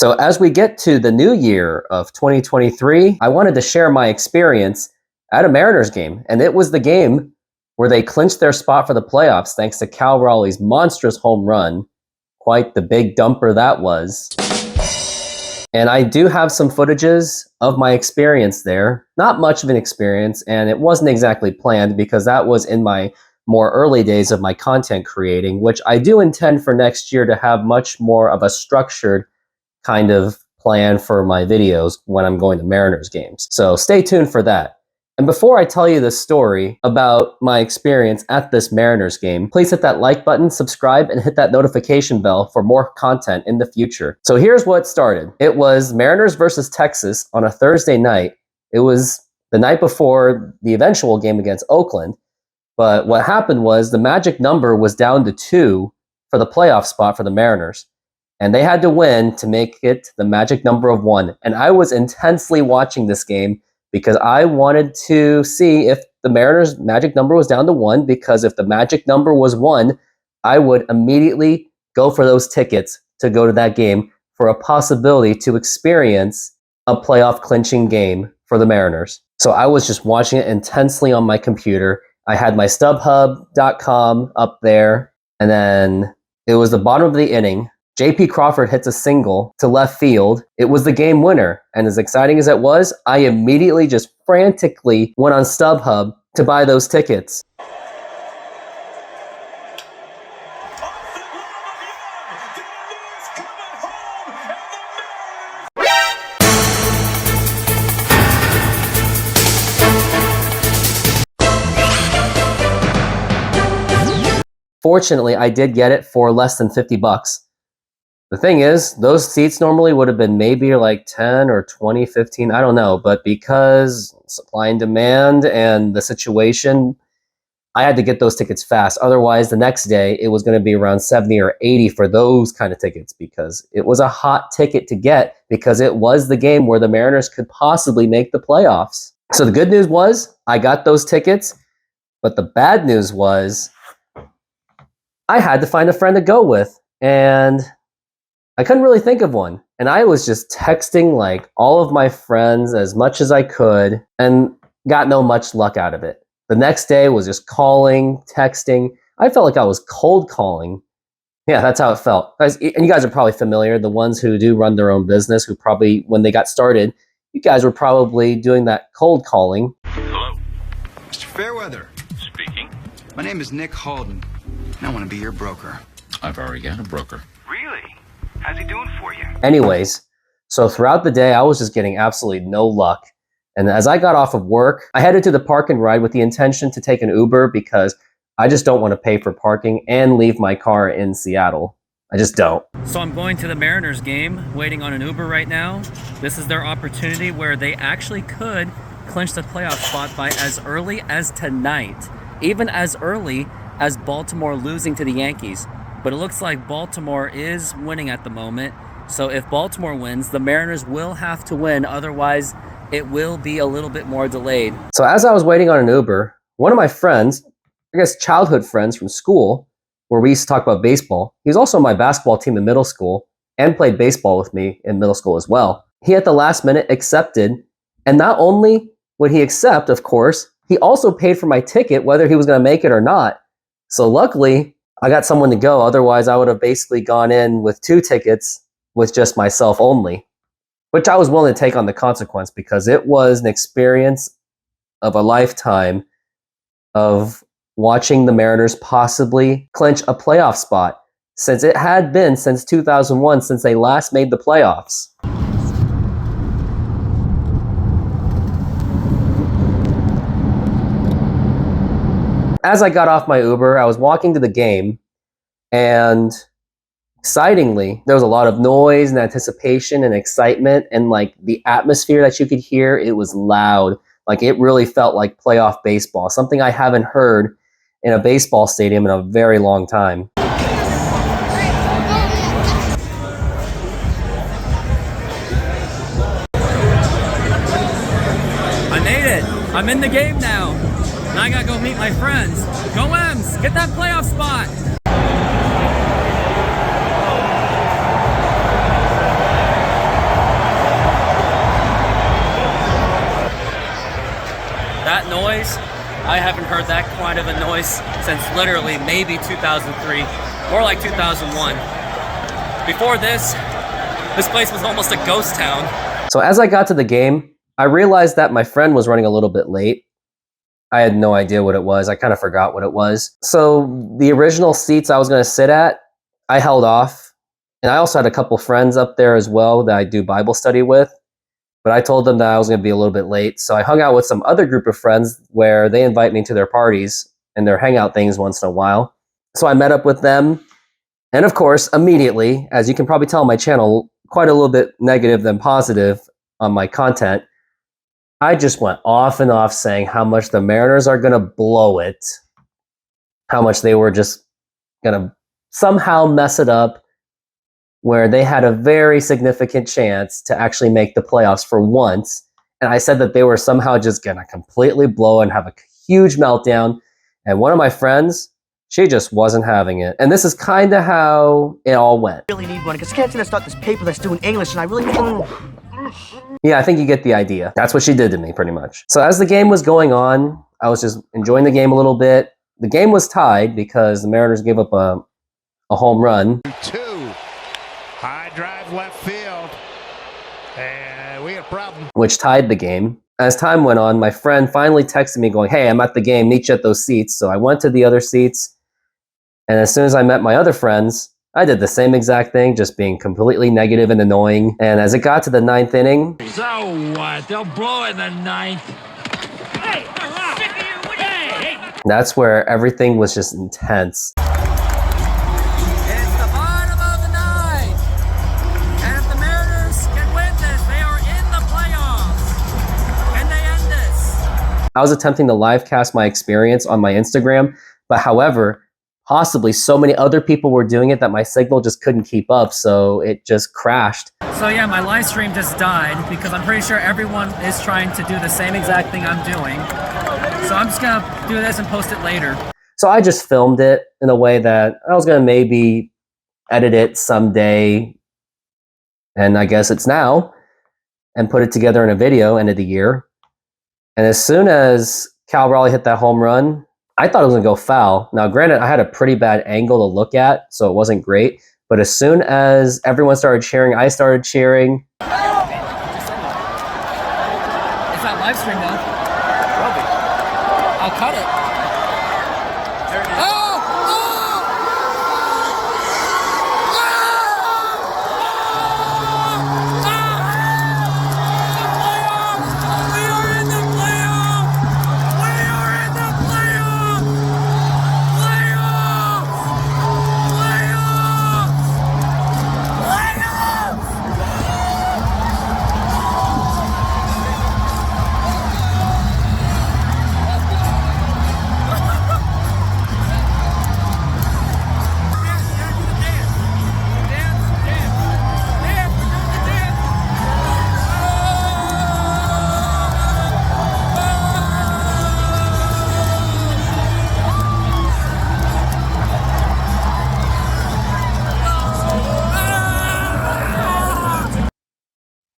So as we get to the new year of 2023, I wanted to share my experience at a Mariners game. And it was the game where they clinched their spot for the playoffs thanks to Cal Raleigh's monstrous home run. Quite the big dumper that was. And I do have some footages of my experience there. Not much of an experience, and it wasn't exactly planned because that was in my more early days of my content creating, which I do intend for next year to have much more of a structured kind of plan for my videos when I'm going to Mariners games. So stay tuned for that. And before I tell you the story about my experience at this Mariners game, please hit that like button, subscribe, and hit that notification bell for more content in the future. So here's what started. It was Mariners versus Texas on a Thursday night. It was the night before the eventual game against Oakland. But what happened was the magic number was down to 2 for the playoff spot for the Mariners. And they had to win to make it the magic number of 1. And I was intensely watching this game because I wanted to see if the Mariners' magic number was down to 1, because if the magic number was 1, I would immediately go for those tickets to go to that game for a possibility to experience a playoff clinching game for the Mariners. So I was just watching it intensely on my computer. I had my StubHub.com up there, and then it was the bottom of the inning. J.P. Crawford hits a single to left field. It was the game winner. And as exciting as it was, I immediately just frantically went on StubHub to buy those tickets. Fortunately, I did get it for less than $50. The thing is, those seats normally would have been maybe like 10 or 20, 15, I don't know. But because supply and demand and the situation, I had to get those tickets fast. Otherwise, the next day, it was going to be around 70 or 80 for those kind of tickets, because it was a hot ticket to get, because it was the game where the Mariners could possibly make the playoffs. So the good news was I got those tickets, but the bad news was I had to find a friend to go with, and I couldn't really think of one. And I was just texting like all of my friends as much as I could and got no much luck out of it. The next day was just calling, texting. I felt like I was cold calling. Yeah, that's how it felt. And you guys are probably familiar, the ones who do run their own business, who probably, when they got started, you guys were probably doing that cold calling. Hello? Mr. Fairweather. Speaking. My name is Nick Halden, and I want to be your broker. I've already got a broker. Really? How's he doing for you? Anyways, so throughout the day, I was just getting absolutely no luck. And as I got off of work, I headed to the park and ride with the intention to take an Uber, because I just don't want to pay for parking and leave my car in Seattle. I just don't. So I'm going to the Mariners game, waiting on an Uber right now. This is their opportunity where they actually could clinch the playoff spot by as early as tonight. Even as early as Baltimore losing to the Yankees. But it looks like Baltimore is winning at the moment. So if Baltimore wins, the Mariners will have to win. Otherwise, it will be a little bit more delayed. So as I was waiting on an Uber, one of my friends, I guess childhood friends from school, where we used to talk about baseball, he was also on my basketball team in middle school and played baseball with me in middle school as well. He at the last minute accepted. And not only would he accept, of course, he also paid for my ticket, whether he was going to make it or not. So luckily, I got someone to go. Otherwise, I would have basically gone in with 2 tickets with just myself only, which I was willing to take on the consequence, because it was an experience of a lifetime of watching the Mariners possibly clinch a playoff spot, since it had been since 2001 since they last made the playoffs. As I got off my Uber, I was walking to the game, and excitingly, there was a lot of noise and anticipation and excitement, and like the atmosphere that you could hear, it was loud. Like it really felt like playoff baseball, something I haven't heard in a baseball stadium in a very long time. I made it. I'm in the game now. Now I gotta go meet my friends. Go M's, get that playoff spot. haven't heard that quiet of a noise since literally maybe 2003, more like 2001. Before this place was almost a ghost town. So as I got to the game, I realized that my friend was running a little bit late. I had no idea what it was. I kind of forgot what it was. So the original seats I was going to sit at, I held off. And I also had a couple friends up there as well that I do Bible study with. But I told them that I was going to be a little bit late. So I hung out with some other group of friends where they invite me to their parties and their hangout things once in a while. So I met up with them. And of course, immediately, as you can probably tell on my channel, quite a little bit negative than positive on my content, I just went off and off saying how much the Mariners are going to blow it, how much they were just going to somehow mess it up, where they had a very significant chance to actually make the playoffs for once. And I said that they were somehow just going to completely blow and have a huge meltdown. And one of my friends, she just wasn't having it. And this is kind of how it all went. I really need one because I can't start this paper that's doing English, and I really Yeah, I think you get the idea. That's what she did to me, pretty much. So as the game was going on, I was just enjoying the game a little bit. The game was tied because the Mariners gave up a home run. 2. High drive left field. And we had a problem. Which tied the game. As time went on, my friend finally texted me going, "Hey, I'm at the game, meet you at those seats." So I went to the other seats. And as soon as I met my other friends, I did the same exact thing, just being completely negative and annoying. And as it got to the 9th inning... So what? They'll blow in the 9th. Hey, that's where everything was just intense. It's the bottom of the 9th. And if the Mariners can win this, they are in the playoffs. Can they end this? I was attempting to live cast my experience on my Instagram, but however, possibly so many other people were doing it that my signal just couldn't keep up, so it just crashed. So yeah, my live stream just died because I'm pretty sure everyone is trying to do the same exact thing I'm doing. So I'm just gonna do this and post it later. So I just filmed it in a way that I was gonna maybe edit it someday, and I guess it's now, and put it together in a video end of the year. And as soon as Cal Raleigh hit that home run, I thought it was going to go foul. Now, granted, I had a pretty bad angle to look at, so it wasn't great. But as soon as everyone started cheering, I started cheering. It's not live stream though. Probably. I'll cut it. There it is.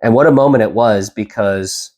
And what a moment it was, because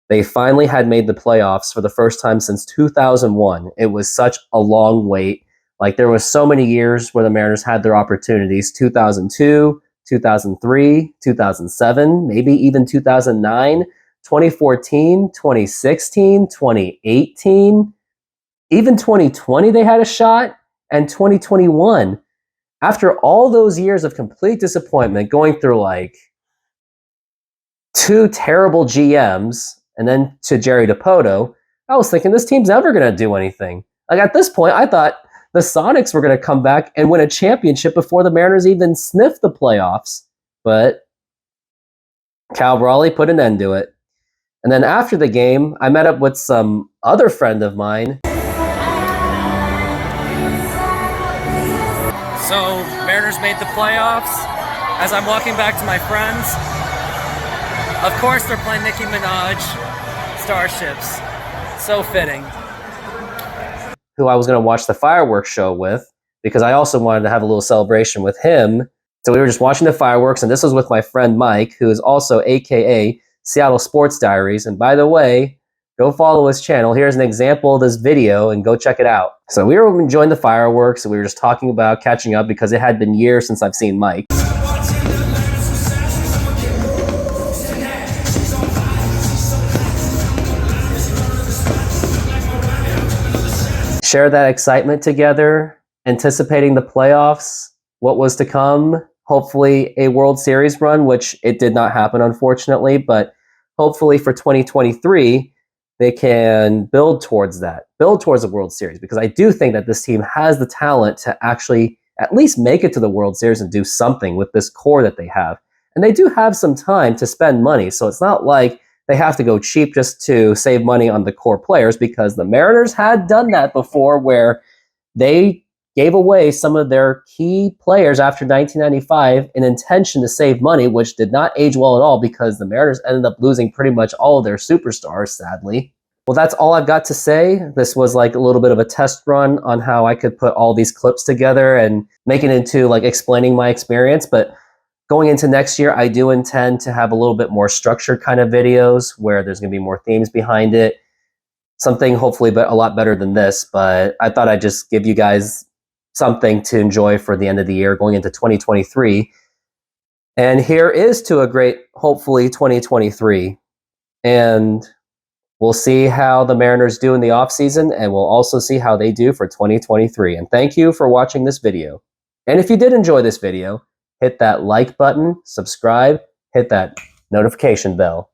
they finally had made the playoffs for the first time since 2001. It was such a long wait. Like, there was so many years where the Mariners had their opportunities. 2002, 2003, 2007, maybe even 2009, 2014, 2016, 2018, even 2020 they had a shot, and 2021. After all those years of complete disappointment, going through like 2 terrible GMs, and then to Jerry DiPoto, I was thinking this team's never going to do anything. Like, at this point, I thought the Sonics were going to come back and win a championship before the Mariners even sniffed the playoffs. But Cal Raleigh put an end to it. And then after the game, I met up with some other friend of mine. So, Mariners made the playoffs. As I'm walking back to my friends, of course they're playing Nicki Minaj, Starships. So fitting. Who I was going to watch the fireworks show with, because I also wanted to have a little celebration with him. So we were just watching the fireworks, and this was with my friend Mike, who is also AKA Seattle Sports Diaries. And by the way, go follow his channel. Here's an example of this video and go check it out. So we were enjoying the fireworks and we were just talking about catching up because it had been years since I've seen Mike. Share that excitement together, anticipating the playoffs, what was to come, hopefully a World Series run, which it did not happen, unfortunately, but hopefully for 2023, they can build towards that, build towards a World Series, because I do think that this team has the talent to actually at least make it to the World Series and do something with this core that they have. And they do have some time to spend money, so it's not like they have to go cheap just to save money on the core players, because the Mariners had done that before where they gave away some of their key players after 1995 in intention to save money, which did not age well at all because the Mariners ended up losing pretty much all of their superstars, sadly. Well, that's all I've got to say. This was like a little bit of a test run on how I could put all these clips together and make it into like explaining my experience, but going into next year, I do intend to have a little bit more structured kind of videos where there's going to be more themes behind it. Something hopefully a lot better than this, but I thought I'd just give you guys something to enjoy for the end of the year going into 2023. And here is to a great, hopefully, 2023. And we'll see how the Mariners do in the offseason, and we'll also see how they do for 2023. And thank you for watching this video. And if you did enjoy this video, hit that like button, subscribe, hit that notification bell.